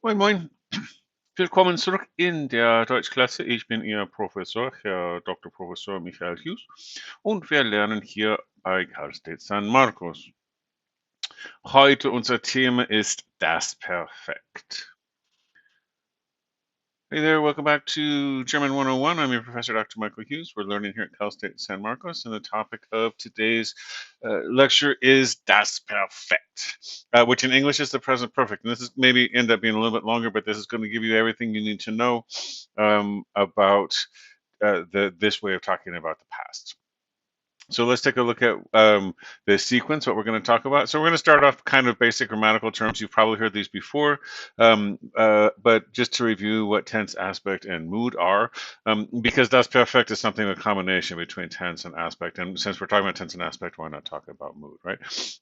Moin, moin. Willkommen zurück in der Deutschklasse. Ich bin Ihr Professor, Herr Dr. Professor Michael Hughes, und wir lernen hier bei Cal State San Marcos. Heute unser Thema ist das Perfekt. Hey there, welcome back to German 101. I'm your professor, Dr. Michael Hughes. We're learning here at Cal State San Marcos, and the topic of today's lecture is das Perfekt, which in English is the present perfect. And this is maybe end up being a little bit longer, but this is going to give you everything you need to know about this way of talking about the past. So let's take a look at the sequence, what we're going to talk about. So we're going to start off kind of basic grammatical terms. You've probably heard these before, but just to review what tense, aspect, and mood are, because das Perfekt is something of a combination between tense and aspect. And since we're talking about tense and aspect, why not talk about mood, right?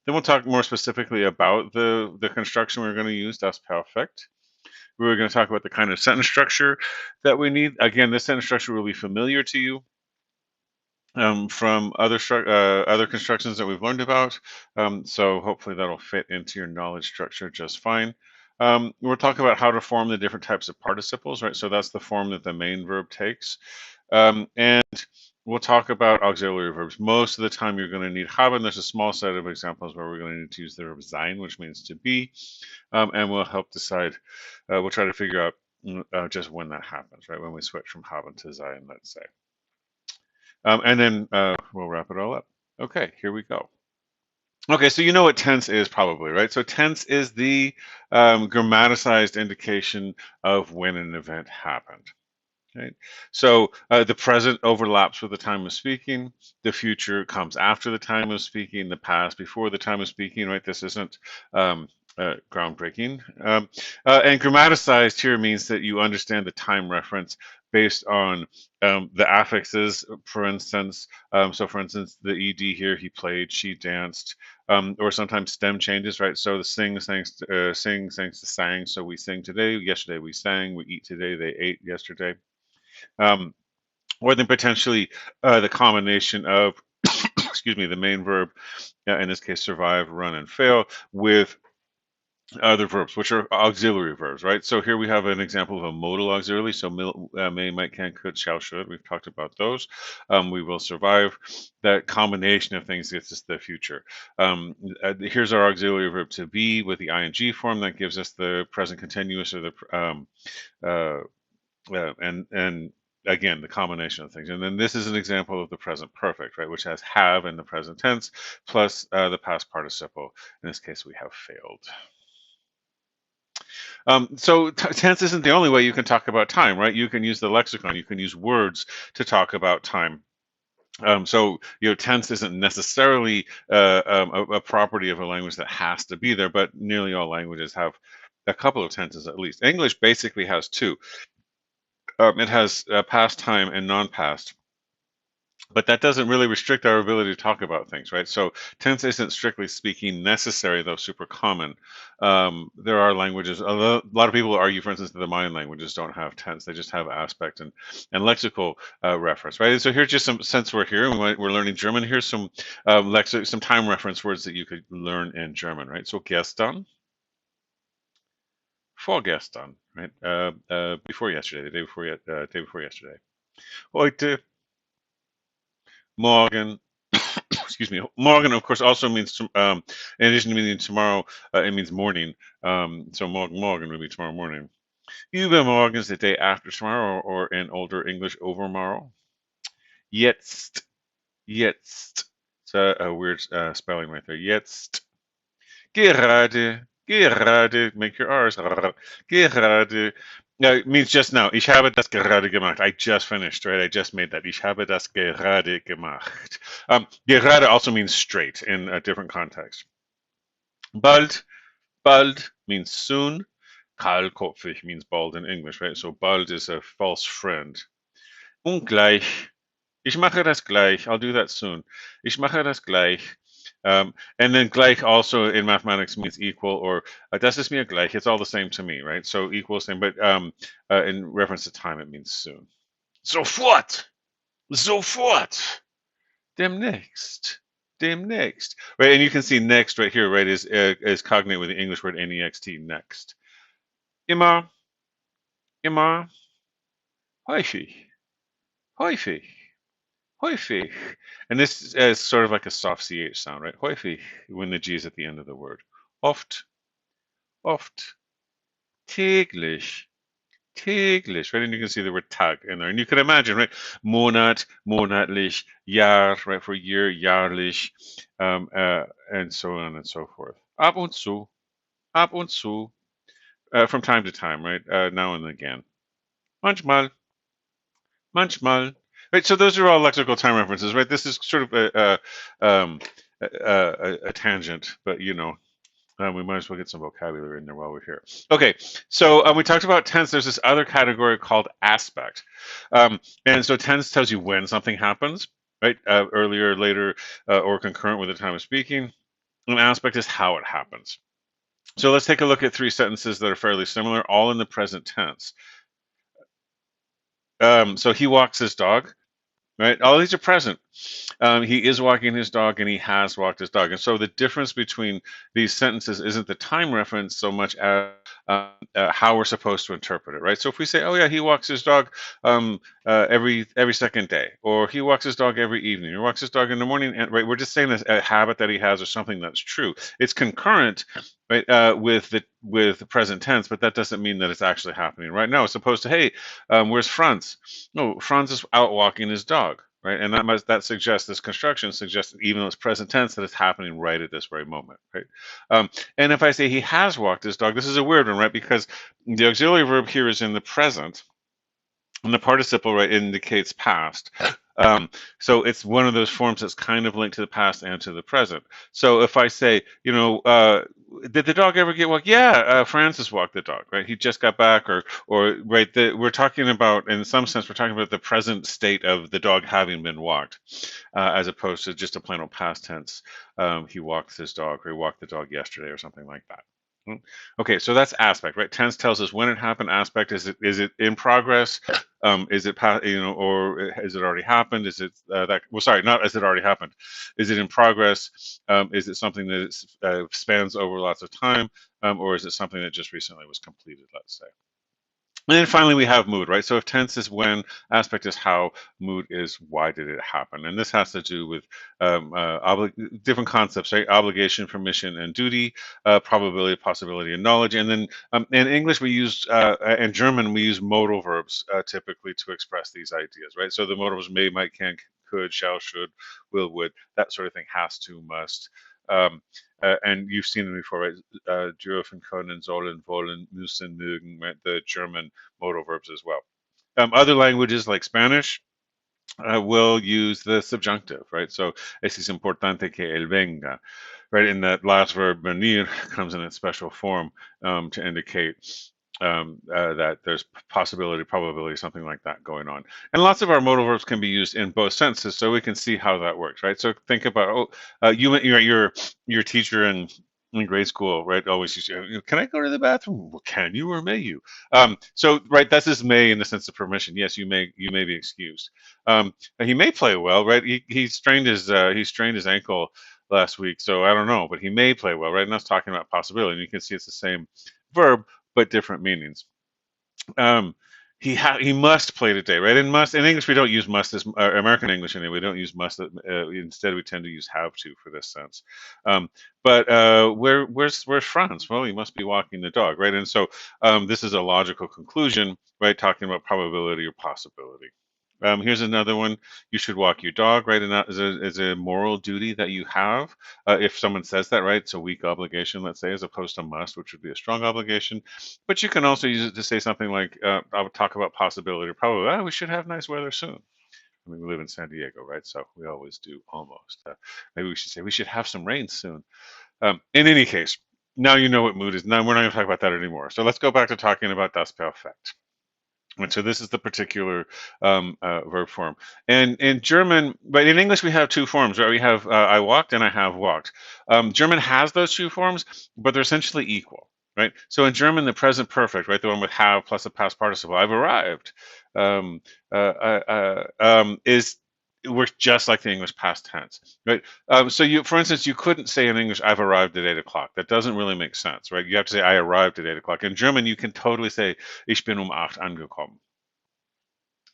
Then we'll talk more specifically about the construction we're going to use, das Perfekt. We're going to talk about the kind of sentence structure that we need. Again, this sentence structure will be familiar to you from other constructions that we've learned about. So hopefully that'll fit into your knowledge structure just fine. We'll talk about how to form the different types of participles, right? So that's the form that the main verb takes. And we'll talk about auxiliary verbs. Most of the time you're going to need haben. There's a small set of examples where we're going to need to use the verb sein, which means to be. And we'll help decide, we'll try to figure out just when that happens, right? When we switch from haben to sein, let's say. And then we'll wrap it all up. Okay, here we go. Okay, so you know what tense is probably, right? So tense is the grammaticized indication of when an event happened. Right? So the present overlaps with the time of speaking. The future comes after the time of speaking. The past before the time of speaking, right? This isn't groundbreaking. And grammaticized here means that you understand the time reference based on the affixes, for instance. So for instance, the ED here, he played, she danced, or sometimes stem changes, right? So the sing, sang, sing, sang, sang. So we sing today, yesterday we sang, we eat today, they ate yesterday. Or then potentially the combination of, excuse me, the main verb, in this case, survive, run, and fail, with other verbs, which are auxiliary verbs, right? So here we have an example of a modal auxiliary. So may, might, can, could, shall, should. We've talked about those. We will survive. That combination of things gets us the future. Here's our auxiliary verb to be with the ing form. That gives us the present continuous, or the and again, the combination of things. And then this is an example of the present perfect, right, which has have in the present tense plus the past participle. In this case, we have failed. So tense isn't the only way you can talk about time, right? You can use the lexicon, you can use words to talk about time. So tense isn't necessarily a property of a language that has to be there, but nearly all languages have a couple of tenses at least. English basically has two. It has past time and non-past, but that doesn't really restrict our ability to talk about things, right? So tense isn't strictly speaking necessary, though super common. There are languages, a lot of people argue, for instance, that the Mayan languages don't have tense. They just have aspect and lexical reference, right? And so here's just some, since we're here and we're learning German, here's some some time reference words that you could learn in German, right? So gestern, vorgestern, right? Before yesterday, the day before yesterday. Heute, morgen, excuse me, morgen, of course, also means, in addition to meaning tomorrow, it means morning. So morgen would be tomorrow morning. Übermorgen is the day after tomorrow, or in older English, overmorrow. Jetzt. It's a weird spelling right there. Jetzt. Gerade. Make your R's. Gerade. It means just now. Ich habe das gerade gemacht. I just finished, right? I just made that. Ich habe das gerade gemacht. Gerade also means straight in a different context. Bald means soon. Kahlkopfig means bald in English, right? So bald is a false friend. Ungleich. Ich mache das gleich. I'll do that soon. Ich mache das gleich. And then gleich also in mathematics means equal, or das ist mir gleich. It's all the same to me, right? So equal, same, but in reference to time, it means soon. Sofort! Demnächst. Right, and you can see next right here, right, is cognate with the English word next, next. immer, immer, häufig, häufig, häufig. And this is sort of like a soft CH sound, right? Häufig, when the G is at the end of the word. Oft, oft, täglich, täglich, right? And you can see the word Tag in there. And you can imagine, right? Monat, monatlich, Jahr, right? For year, jahrlich, and so on and so forth. Ab und zu, from time to time, right? Now and again. Manchmal, manchmal. Right, so those are all lexical time references, right? This is sort of a tangent, but you know, we might as well get some vocabulary in there while we're here. Okay, so we talked about tense. There's this other category called aspect. And so tense tells you when something happens, right? Earlier, later, or concurrent with the time of speaking. An aspect is how it happens. So let's take a look at three sentences that are fairly similar, all in the present tense. So he walks his dog, right? All these are present. He is walking his dog and he has walked his dog. And so the difference between these sentences isn't the time reference so much as how we're supposed to interpret it, right? So if we say, oh yeah, he walks his dog every second day, or he walks his dog every evening, or walks his dog in the morning, and, right? We're just saying this a habit that he has or something that's true. It's concurrent, right, with the present tense, but that doesn't mean that it's actually happening right now. As opposed to, hey, where's Franz? No, Franz is out walking his dog, right? And that suggests, this construction suggests, even though it's present tense, that it's happening right at this very moment, right? And if I say he has walked his dog, this is a weird one, right? Because the auxiliary verb here is in the present, and the participle, right, indicates past. So it's one of those forms that's kind of linked to the past and to the present. So if I say, you know, did the dog ever get walked? Yeah, Francis walked the dog, right? He just got back, or right. We're talking about, in some sense, we're talking about the present state of the dog having been walked, as opposed to just a plain old past tense. He walked his dog, or he walked the dog yesterday, or something like that. Okay, so that's aspect, right? Tense tells us when it happened. Aspect, is it in progress? Is it you know, or has it already happened? Is it that? Well, sorry, not has it already happened. Is it in progress? Is it something that spans over lots of time, or is it something that just recently was completed? Let's say. And then finally, we have mood, right? So if tense is when, aspect is how, mood is why did it happen. And this has to do with different concepts, right? Obligation, permission, and duty, probability, possibility, and knowledge. And then in English, we use, and German, we use modal verbs typically to express these ideas, right? So the modal verbs may, might, can, could, shall, should, will, would, that sort of thing, has to, must. And you've seen them before, right? Dürfen, können, sollen, wollen, müssen, mögen, right? The German modal verbs as well. Other languages like Spanish will use the subjunctive, right? So es es importante que él venga, right? And that last verb, venir, comes in its special form to indicate that there's possibility, probability, something like that going on. And lots of our modal verbs can be used in both senses, so we can see how that works, right? So think about, your teacher in grade school, right? Always used to, can I go to the bathroom? Well, can you or may you? So right, that's his may in the sense of permission. Yes, you may be excused. He may play well, right? He strained his ankle last week, so I don't know, but he may play well, right? And that's talking about possibility. And you can see it's the same verb, but different meanings. He must play today, right? And must, in English we don't use must as American English anyway. We don't use must. Instead, we tend to use have to for this sense. But where's Franz? Well, he must be walking the dog, right? And so this is a logical conclusion, right? Talking about probability or possibility. Here's another one. You should walk your dog, right? And that is a moral duty that you have. If someone says that, right, it's a weak obligation, let's say, as opposed to must, which would be a strong obligation. But you can also use it to say something like, I would talk about possibility or probably, we should have nice weather soon. I mean, we live in San Diego, right? So we always do almost. Maybe we should say we should have some rain soon. In any case, now you know what mood is. Now we're not going to talk about that anymore. So let's go back to talking about das Perfekt. And so this is the particular verb form. And in German, but in English we have two forms, right? We have I walked and I have walked. German has those two forms, but they're essentially equal, right? So in German, the present perfect, right, the one with have plus a past participle, I've arrived, is it works just like the English past tense, right? So you, for instance, you couldn't say in English, "I've arrived at 8 o'clock." That doesn't really make sense, right? You have to say, "I arrived at 8 o'clock." In German, you can totally say, "Ich bin 8 angekommen."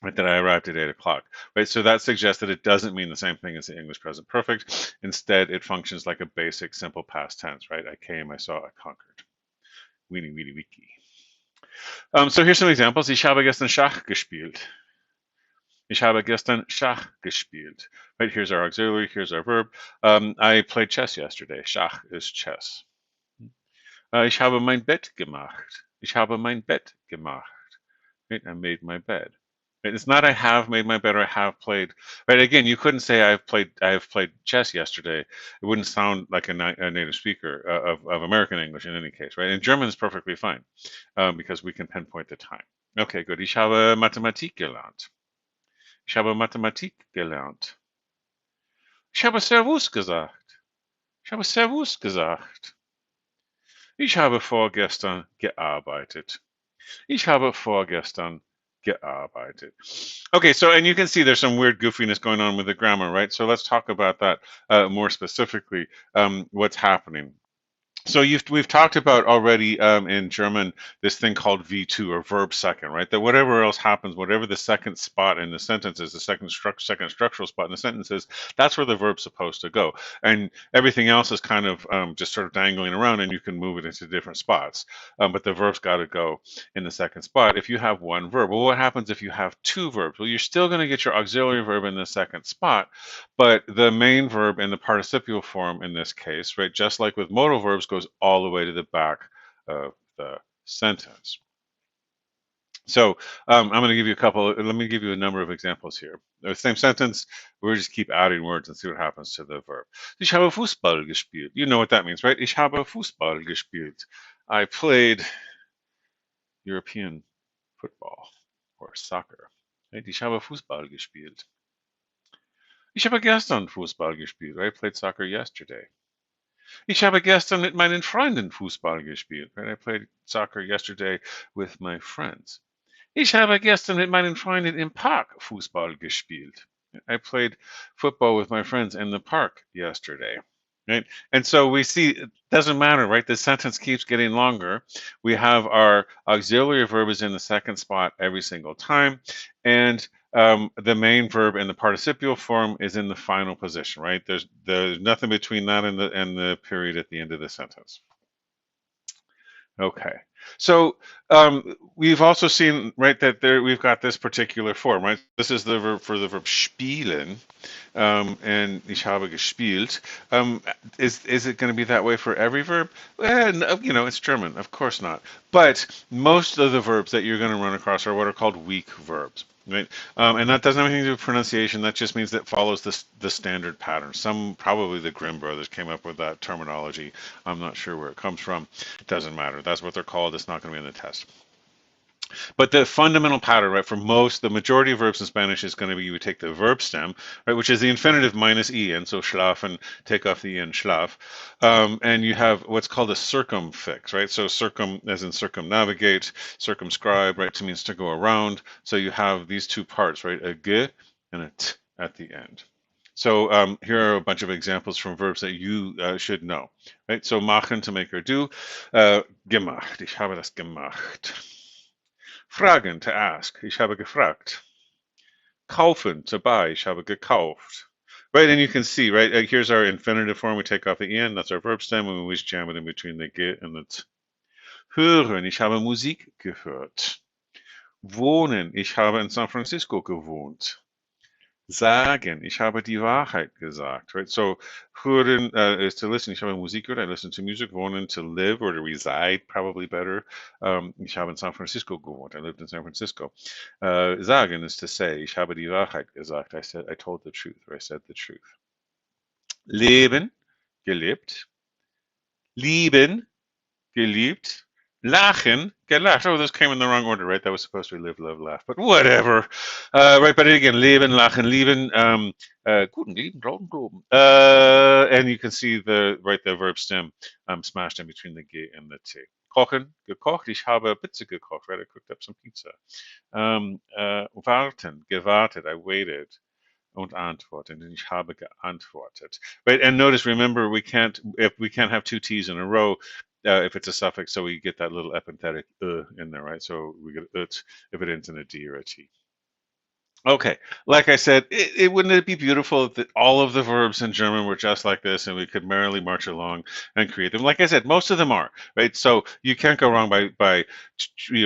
Right, that I arrived at 8 o'clock, right? So that suggests that it doesn't mean the same thing as the English present perfect. Instead, it functions like a basic simple past tense, right? I came, I saw, I conquered. Weenie, weenie, wiki. So here's some examples. Ich habe gestern Schach gespielt. Ich habe gestern Schach gespielt. Right, here's our auxiliary, here's our verb. I played chess yesterday. Schach is chess. Ich habe mein Bett gemacht. Ich habe mein Bett gemacht. Right, I made my bed. Right, it's not I have made my bed or I have played. Right, again, you couldn't say I have played chess yesterday. It wouldn't sound like a native speaker of American English in any case, right? And German is perfectly fine because we can pinpoint the time. Okay, good. Ich habe Mathematik gelernt. Ich habe Mathematik gelernt. Ich habe Servus gesagt. Ich habe Servus gesagt. Ich habe vorgestern gearbeitet. Ich habe vorgestern gearbeitet. Okay, so, and you can see there's some weird goofiness going on with the grammar, right? So let's talk about that more specifically, what's happening. So we've talked about already in German this thing called V2 or verb second, right? That whatever else happens, whatever the second spot in the sentence is, the second structural spot in the sentence is, that's where the verb's supposed to go. And everything else is kind of just sort of dangling around, and you can move it into different spots. But the verb's got to go in the second spot if you have one verb. Well, what happens if you have two verbs? Well, you're still going to get your auxiliary verb in the second spot, but the main verb in the participial form in this case, right, just like with modal verbs, goes all the way to the back of the sentence. So I'm going to give you let me give you a number of examples here. The same sentence, we'll just keep adding words and see what happens to the verb. Ich habe Fußball gespielt. You know what that means, right? Ich habe Fußball gespielt. I played European football or soccer. Right? Ich habe Fußball gespielt. Ich habe gestern Fußball gespielt. I played soccer yesterday. Ich habe gestern mit meinen Freunden Fußball gespielt. Right? I played soccer yesterday with my friends. Ich habe gestern mit meinen Freunden im Park Fußball gespielt. I played football with my friends in the park yesterday. Right? And so we see it doesn't matter, right? The sentence keeps getting longer. We have our auxiliary verb is in the second spot every single time. And the main verb in the participial form is in the final position, right? There's nothing between that and the period at the end of the sentence. Okay, so we've also seen, right, that we've got this particular form, right? This is the verb for the verb spielen, and ich habe gespielt. Is it going to be that way for every verb? Well, no, you know, it's German, of course not. But most of the verbs that you're going to run across are what are called weak verbs. Right, and that doesn't have anything to do with pronunciation. That just means that it follows the standard pattern. Probably the Grimm brothers came up with that terminology. I'm not sure where it comes from. It doesn't matter. That's what they're called. It's not going to be in the test. But the fundamental pattern, right, for the majority of verbs in Spanish is going to be you would take the verb stem, right, which is the infinitive minus en, so schlafen, take off the en, schlaf, and you have what's called a circumfix, right? So circum, as in circumnavigate, circumscribe, right, to means to go around. So you have these two parts, right, a g and a t at the end. So here are a bunch of examples from verbs that you should know, right? So machen, to make or do, gemacht, ich habe das gemacht. Fragen, to ask. Ich habe gefragt. Kaufen, to buy. Ich habe gekauft. Right, and you can see, right, here's our infinitive form. We take off the en, that's our verb stem, and we always jam it in between the ge and the t. Hören, ich habe Musik gehört. Wohnen, ich habe in San Francisco gewohnt. Sagen, ich habe die Wahrheit gesagt, right? So, hören is to listen. Ich habe Musik gehört. I listen to music. Wohnen, to live or to reside, probably better. Ich habe in San Francisco gewohnt. I lived in San Francisco. Sagen is to say. Ich habe die Wahrheit gesagt. I told the truth, or I said the truth. Leben, gelebt. Lieben, geliebt. Lachen, gelacht. Oh, those came in the wrong order, right? That was supposed to be live, love, laugh, but whatever. Right, but again, leben, lachen, lieben, guten, lieben, glauben, glauben. And you can see the verb stem smashed in between the G and the T. Kochen, gekocht. Ich habe Pizza gekocht, right? I cooked up some pizza. Warten, gewartet. I waited. und antworten. Ich habe geantwortet. Right, and notice, remember, we can't have two T's in a row if it's a suffix, so we get that little epenthetic in there, right? So we get it if it ends in a D or a T. Okay, like I said, wouldn't it be beautiful if all of the verbs in German were just like this, and we could merrily march along and create them? Like I said, most of them are, right? So you can't go wrong by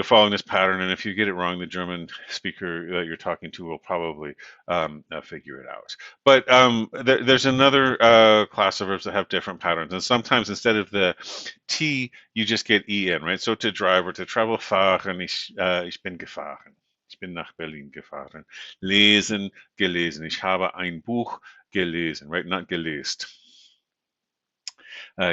following this pattern. And if you get it wrong, the German speaker that you're talking to will probably figure it out. But there's another class of verbs that have different patterns, and sometimes instead of the T, you just get en, right? So to drive or to travel, fahren, ich bin gefahren. Ich bin nach Berlin gefahren. Lesen, gelesen. Ich habe ein Buch gelesen, right? Not gelesen.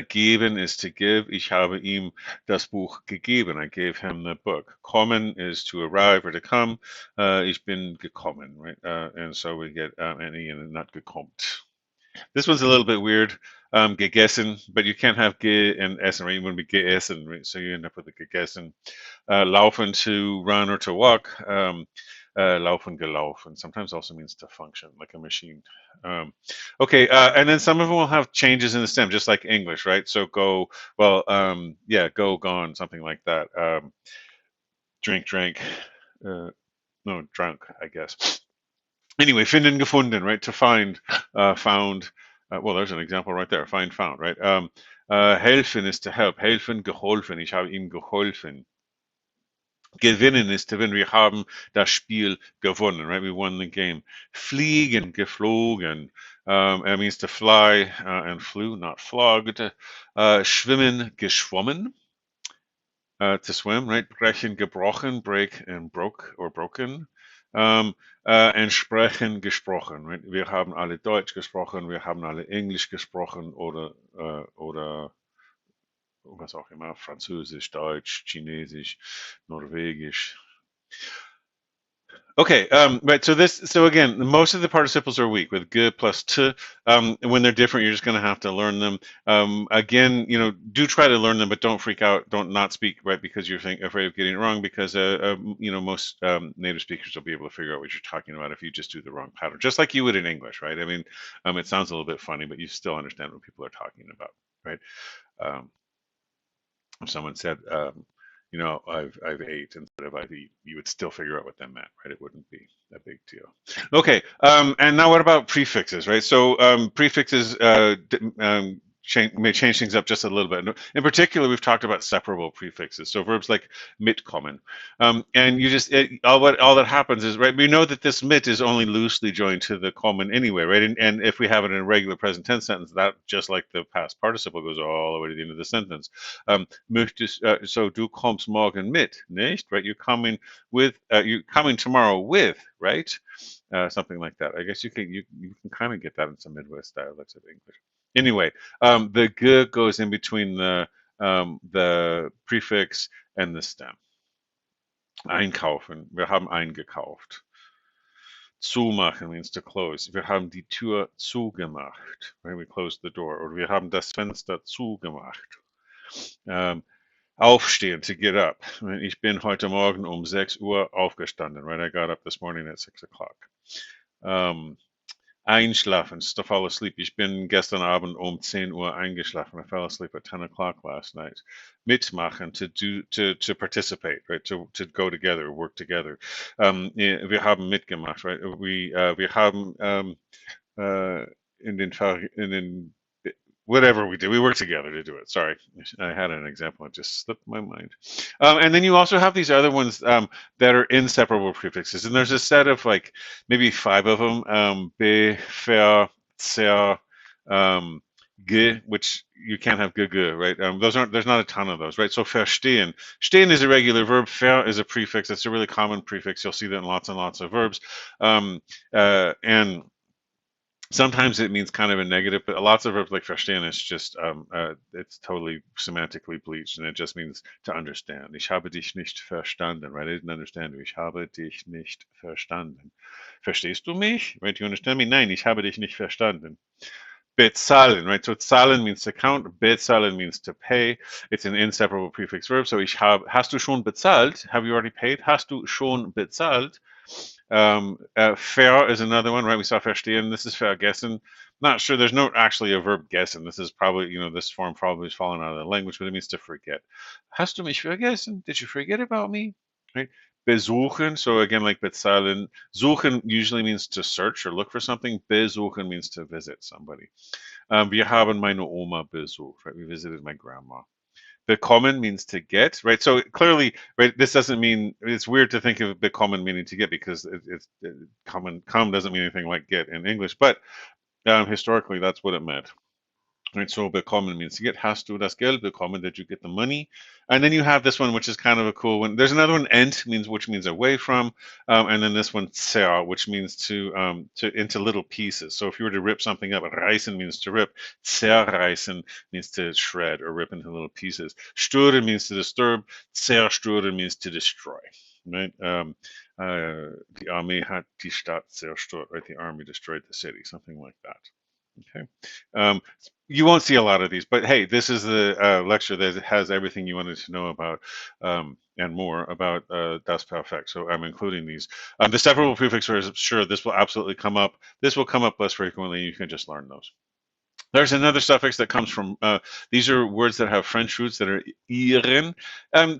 Geben is to give. Ich habe ihm das Buch gegeben. I gave him the book. Kommen is to arrive or to come. Ich bin gekommen, right? And so we get an E and not gekommt. This one's a little bit weird. Gegessen, but you can't have ge and essen, right? You want to be geessen, right? So you end up with a gegessen. Laufen, to run or to walk. Laufen, gelaufen. Sometimes also means to function like a machine. Okay, and then some of them will have changes in the stem, just like English, right? So go, well, yeah, go, gone, something like that. Drink, drank. No, drunk, I guess. Anyway, finden, gefunden, right? To find, found. Well, there's an example right there. Find, found, right? Helfen is to help. Helfen, geholfen. Ich habe ihm geholfen. Gewinnen is to win. Wir haben das Spiel gewonnen, right? We won the game. Fliegen, geflogen. It means to fly and flew, not flogged. Schwimmen, geschwommen. To swim, right? Brechen, gebrochen, break and broke or broken. And sprechen, gesprochen, right? Wir haben alle Deutsch gesprochen, wir haben alle Englisch gesprochen oder was auch immer, Französisch, Deutsch, Chinesisch, Norwegisch. Okay, right. So again, most of the participles are weak with ge plus t. When they're different, you're just going to have to learn them. Again, do try to learn them, but don't freak out. Don't not speak right because you're afraid of getting it wrong. Because most native speakers will be able to figure out what you're talking about if you just do the wrong pattern, just like you would in English, right? I mean, it sounds a little bit funny, but you still understand what people are talking about, right? If someone said, I've ate instead of I've eat, you would still figure out what that meant, right? It wouldn't be a big deal. Okay, and now what about prefixes, right? So prefixes may change things up just a little bit. In particular, we've talked about separable prefixes, so verbs like mitkommen, and you just all that happens is, right, we know that this mit is only loosely joined to the kommen anyway, right? And if we have it in a regular present tense sentence, that just like the past participle goes all the way to the end of the sentence. So du kommst morgen mit, nicht? Right? You're coming tomorrow with, right? Something like that. I guess you can kind of get that in some Midwest dialects of English. Anyway, the g goes in between the prefix and the stem. Einkaufen. Wir haben eingekauft. Zumachen means to close. Wir haben die Tür zugemacht. Right? We closed the door. Or wir haben das Fenster zugemacht. Aufstehen, to get up. Ich bin heute Morgen 6 Uhr aufgestanden. Right? I got up this morning at 6 o'clock. Einschlafen, to fall asleep. Ich bin gestern Abend 10 Uhr eingeschlafen. I fell asleep at 10 o'clock last night. Mitmachen, to participate, right? To go together, work together. Wir haben mitgemacht, right? Wir haben in den whatever we did, we worked together to do it. Sorry, I had an example. It just slipped my mind. And then you also have these other ones that are inseparable prefixes. And there's a set of like maybe 5 of them. Be, fer, ser, ge, which you can't have ge, right? There's not a ton of those, right? So verstehen. Stehen is a regular verb. Fer is a prefix. It's a really common prefix. You'll see that in lots and lots of verbs. And sometimes it means kind of a negative, but lots of verbs like verstehen is just, it's totally semantically bleached, and it just means to understand. Ich habe dich nicht verstanden, right? I didn't understand you. Ich habe dich nicht verstanden. Verstehst du mich? Right? You understand me? Nein, ich habe dich nicht verstanden. Bezahlen, right? So zahlen means to count. Bezahlen means to pay. It's an inseparable prefix verb. So hast du schon bezahlt? Have you already paid? Hast du schon bezahlt? Fair is another one, right? We saw verstehen. This is vergessen. Not sure. There's no actually a verb gessen. This is probably, this form probably is fallen out of the language, but it means to forget. Hast du mich vergessen? Did you forget about me? Right? Besuchen. So again, like bezahlen. Suchen usually means to search or look for something. Besuchen means to visit somebody. Wir haben meine Oma besucht, right? We visited my grandma. Bekommen means to get, right? So clearly, right, this doesn't mean, it's weird to think of bekommen meaning to get because come doesn't mean anything like get in English, but historically that's what it meant. Right, so bekommen means to get. Hast du das Geld bekommen? Did you get the money? And then you have this one, which is kind of a cool one. There's another one, ent means which means away from, and then this one, zer, which means to into little pieces. So if you were to rip something up, reißen means to rip. Zerreißen means to shred or rip into little pieces. Stören means to disturb. Zerstören means to destroy. Right? Die Armee hat die Stadt zerstört. Right? The army destroyed the city. Something like that. Okay. You won't see a lot of these, but hey, this is the lecture that has everything you wanted to know about and more about Das Perfekt. So I'm including these. The separable prefix words, sure, this will absolutely come up. This will come up less frequently. You can just learn those. There's another suffix that comes from, these are words that have French roots that are ieren.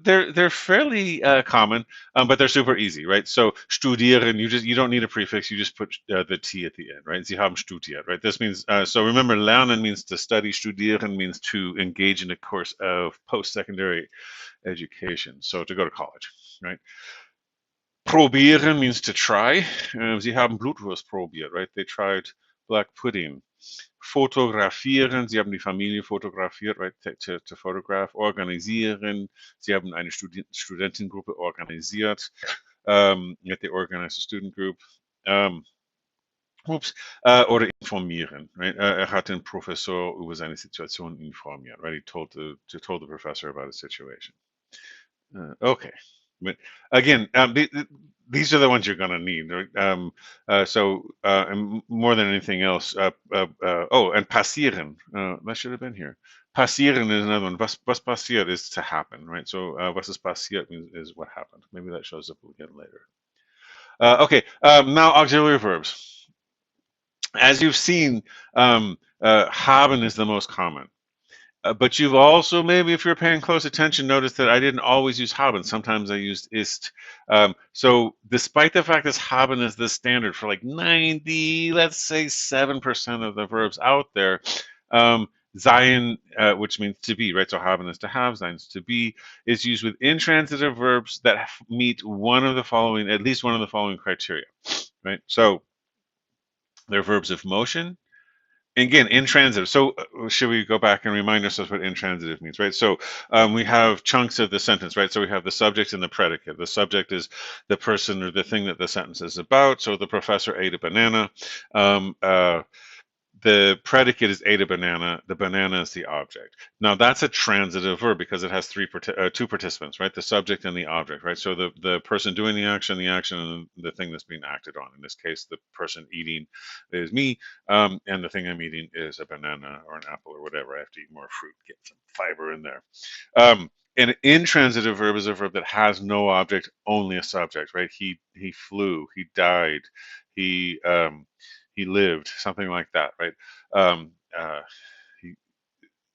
They're fairly common, but they're super easy, right? So studieren, you don't need a prefix, you just put the T at the end, right? Sie haben studiert, right? This means, so remember, lernen means to study, studieren means to engage in a course of post-secondary education, so to go to college, right? Probieren means to try. Sie haben Blutwurst probiert, right? They tried black pudding. Fotografieren, Sie haben die Familie fotografiert, right, to photograph. Organisieren, Sie haben eine Studentengruppe organisiert. They organized a student group. Oder informieren, right? Hat den Professor über seine Situation informiert, right? He told the professor about a situation. Okay. But again, these are the ones you're going to need. Right? And more than anything else, and passieren, that should have been here. Passieren is another one. Was passiert is to happen, right? So was ist passiert is what happened. Maybe that shows up again later. Okay, now auxiliary verbs. As you've seen, haben is the most common. But you've also, maybe if you're paying close attention, noticed that I didn't always use haben. Sometimes I used ist. So despite the fact that haben is the standard for like 90, let's say 7% of the verbs out there, sein, which means to be, right? So haben is to have, sein is to be, is used with intransitive verbs that meet one of the following, at least one of the following criteria, right? So they're verbs of motion. Again, intransitive. So should we go back and remind ourselves what intransitive means, right? So we have chunks of the sentence, right? So we have the subject and the predicate. The subject is the person or the thing that the sentence is about. So the professor ate a banana. The predicate is ate a banana. The banana is the object. Now that's a transitive verb because it has two participants, right? The subject and the object, right? So the person doing the action, and the thing that's being acted on. In this case, the person eating is me, and the thing I'm eating is a banana or an apple or whatever. I have to eat more fruit, get some fiber in there. An intransitive verb is a verb that has no object, only a subject, right? He flew, he died, he lived, something like that, right? He,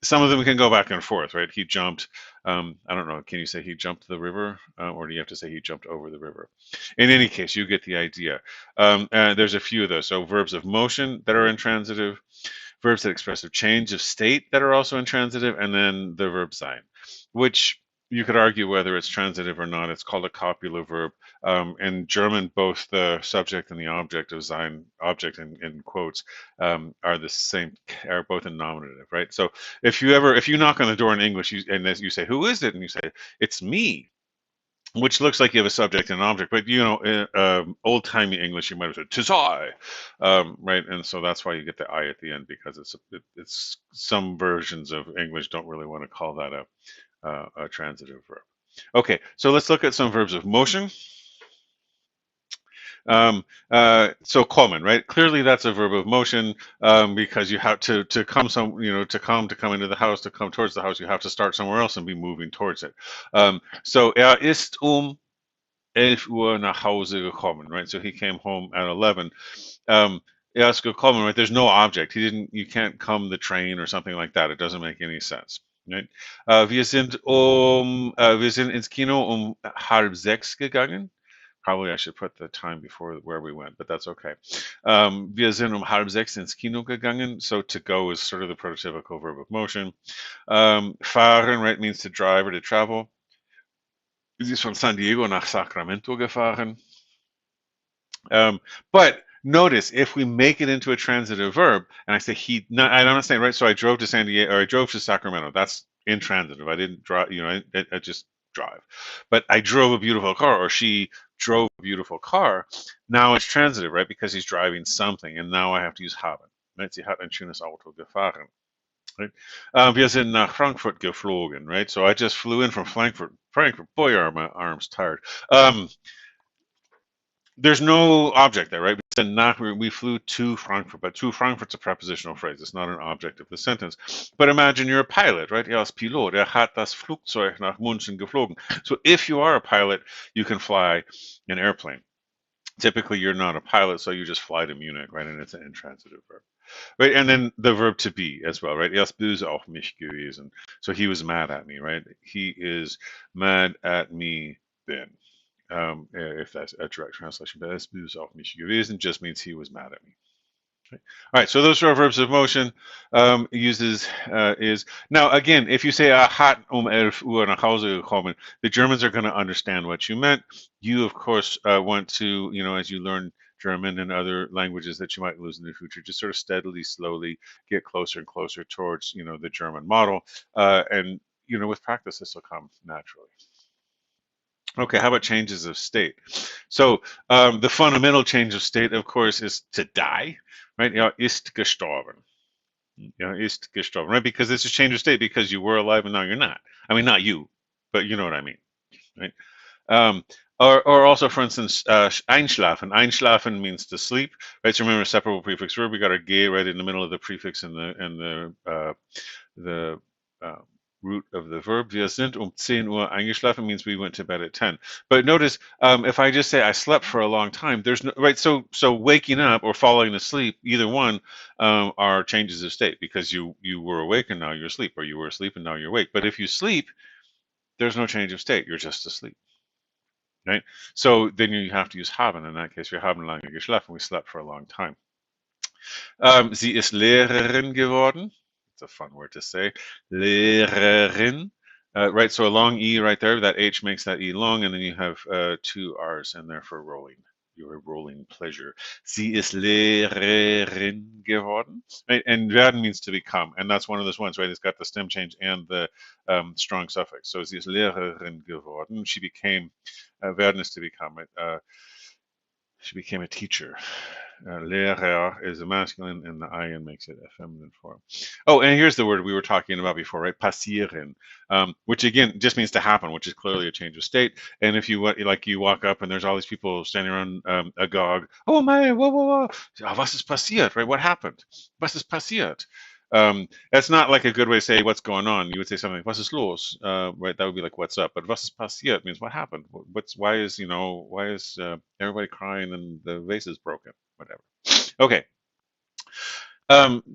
some of them can go back and forth, right? He jumped. I don't know. Can you say he jumped the river, or do you have to say he jumped over the river? In any case, you get the idea. There's a few of those. So verbs of motion that are intransitive, verbs that express a change of state that are also intransitive, and then the verb sein, which you could argue whether it's transitive or not. It's called a copular verb. In German, both the subject and the object of sein, object in quotes, are the same, are both in nominative, right? So if you knock on the door in English and you say, "Who is it?" and you say, "It's me," which looks like you have a subject and an object, but in old-timey English, you might have said "'tis I," right? And so that's why you get the "I" at the end, because it's some versions of English don't really want to call that a transitive verb. Okay, so let's look at some verbs of motion. So kommen, right? Clearly that's a verb of motion, because you have to come to come into the house, to come towards the house, you have to start somewhere else and be moving towards it. So ist 11 Uhr nach Hause gekommen, right? So he came home at 11. Er ist gekommen, right? There's no object. He didn't. You can't come the train or something like that. It doesn't make any sense, right? Wir sind ins Kino 5:30 gegangen. Probably I should put the time before where we went, but that's okay. Wir sind 5:30 ins Kino gegangen. So to go is sort of the prototypical verb of motion. Fahren, right, means to drive or to travel. Sie ist von San Diego nach Sacramento gefahren. But notice if we make it into a transitive verb, and I say I'm not saying, right, so I drove to San Diego, or I drove to Sacramento. That's intransitive. I didn't drive, I just drive. But I drove a beautiful car, or she drove a beautiful car. Now it's transitive, right, because he's driving something, and now I have to use haben. Right? Sie hat ein schönes Auto gefahren. Right? Wir sind nach Frankfurt geflogen, right? So I just flew in from Frankfurt. Boy, are my arms tired. There's no object there, right? We flew to Frankfurt, but to Frankfurt's a prepositional phrase. It's not an object of the sentence. But imagine you're a pilot, right? Er ist Pilot. Hat das Flugzeug nach München geflogen. So if you are a pilot, you can fly an airplane. Typically, you're not a pilot, so you just fly to Munich, right? And it's an intransitive verb. Right, and then the verb to be as well, right? Er ist böse auf mich gewesen. So he was mad at me, right? He is mad at me then. If that's a direct translation, but er ist böse auf mich gewesen just means he was mad at me. Okay. All right, so those are our verbs of motion. Uses is now again. If you say hat 11 Uhr nach Hause gekommen, the Germans are going to understand what you meant. You, of course, want to, as you learn German and other languages that you might lose in the future, just sort of steadily, slowly get closer and closer towards, the German model, and with practice, this will come naturally. Okay, how about changes of state? So the fundamental change of state, of course, is to die, right? Ist gestorben. Ist gestorben, right? Because it's a change of state because you were alive and now you're not. I mean, not you, but you know what I mean, right? Or also, for instance, einschlafen. Einschlafen means to sleep, right? So remember, separable prefix verb. We got our ge right in the middle of the prefix and the root of the verb. Wir sind 10 Uhr eingeschlafen means we went to bed at 10. But notice, if I just say I slept for a long time, there's no right. So waking up or falling asleep, either one, are changes of state because you were awake and now you're asleep, or you were asleep and now you're awake. But if you sleep, there's no change of state. You're just asleep. Right? So then you have to use haben. In that case, wir haben lange geschlafen. We slept for a long time. Sie ist Lehrerin geworden. It's a fun word to say. Lehrerin. Right, so a long E right there. That H makes that E long, and then you have two R's in there for rolling. Your rolling pleasure. Sie ist Lehrerin geworden. Right? And werden means to become. And that's one of those ones, right? It's got the stem change and the strong suffix. So sie ist Lehrerin geworden. She became, werden is to become. She became a teacher. Lehrer is a masculine, and the in makes it a feminine form. Oh, and here's the word we were talking about before, right? Passieren, which again just means to happen, which is clearly a change of state. And if you you walk up and there's all these people standing around agog, oh my, whoa, was ist passiert, right? What happened? Was ist passiert? That's not like a good way to say what's going on. You would say something like, was ist los? Right? That would be like, what's up? But was ist passiert means what happened? Why is everybody crying and the vase is broken? Whatever. Okay.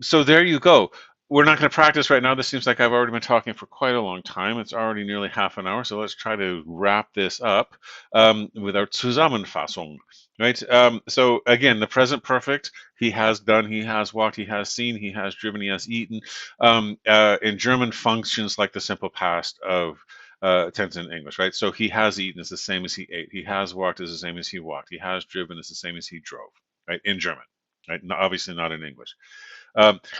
So there you go. We're not going to practice right now. This seems like I've already been talking for quite a long time. It's already nearly half an hour. So let's try to wrap this up with our Zusammenfassung. Right. So again, the present perfect. He has done. He has walked. He has seen. He has driven. He has eaten. In German, functions like the simple past of tense in English. Right. So he has eaten is the same as he ate. He has walked is the same as he walked. He has driven is the same as he drove. Right, in German, right? Obviously not in English.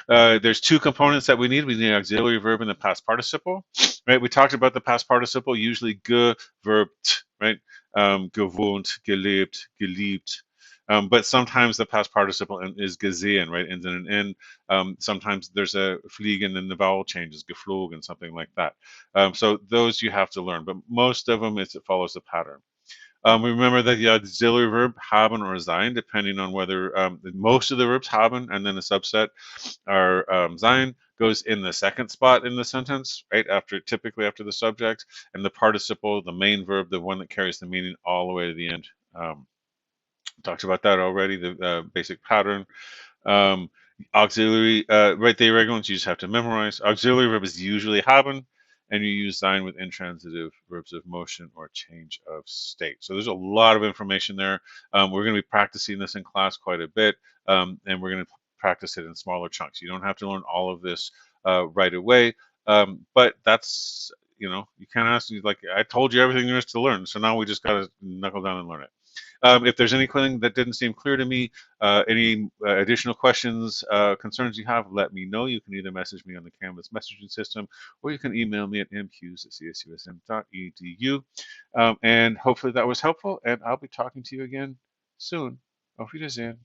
There's two components that we need. We need an auxiliary verb and the past participle, right? We talked about the past participle, usually geverbt, right? Gewohnt, gelebt, geliebt. But sometimes the past participle is gesehen, right? Ends in an N. Sometimes there's a fliegen and the vowel changes, geflogen, something like that. So those you have to learn, but most of them it follows the pattern. Remember that the auxiliary verb haben or sein, depending on whether most of the verbs haben and then a subset are sein, goes in the second spot in the sentence, right after, typically after the subject, and the participle, the main verb, the one that carries the meaning, all the way to the end. Talked about that already. The basic pattern. Um, Auxiliary, right, the irregular ones you just have to memorize. Auxiliary verb is usually haben, and you use sein with intransitive verbs of motion or change of state. So there's a lot of information there. We're going to be practicing this in class quite a bit, and we're going to practice it in smaller chunks. You don't have to learn all of this right away, but that's, you can't ask me, like, I told you everything there is to learn, so now we just got to knuckle down and learn it. If there's anything that didn't seem clear to me, any additional questions, concerns you have, let me know. You can either message me on the Canvas messaging system, or you can email me at mhughes@csusm.edu. And hopefully that was helpful, and I'll be talking to you again soon. Auf Wiedersehen.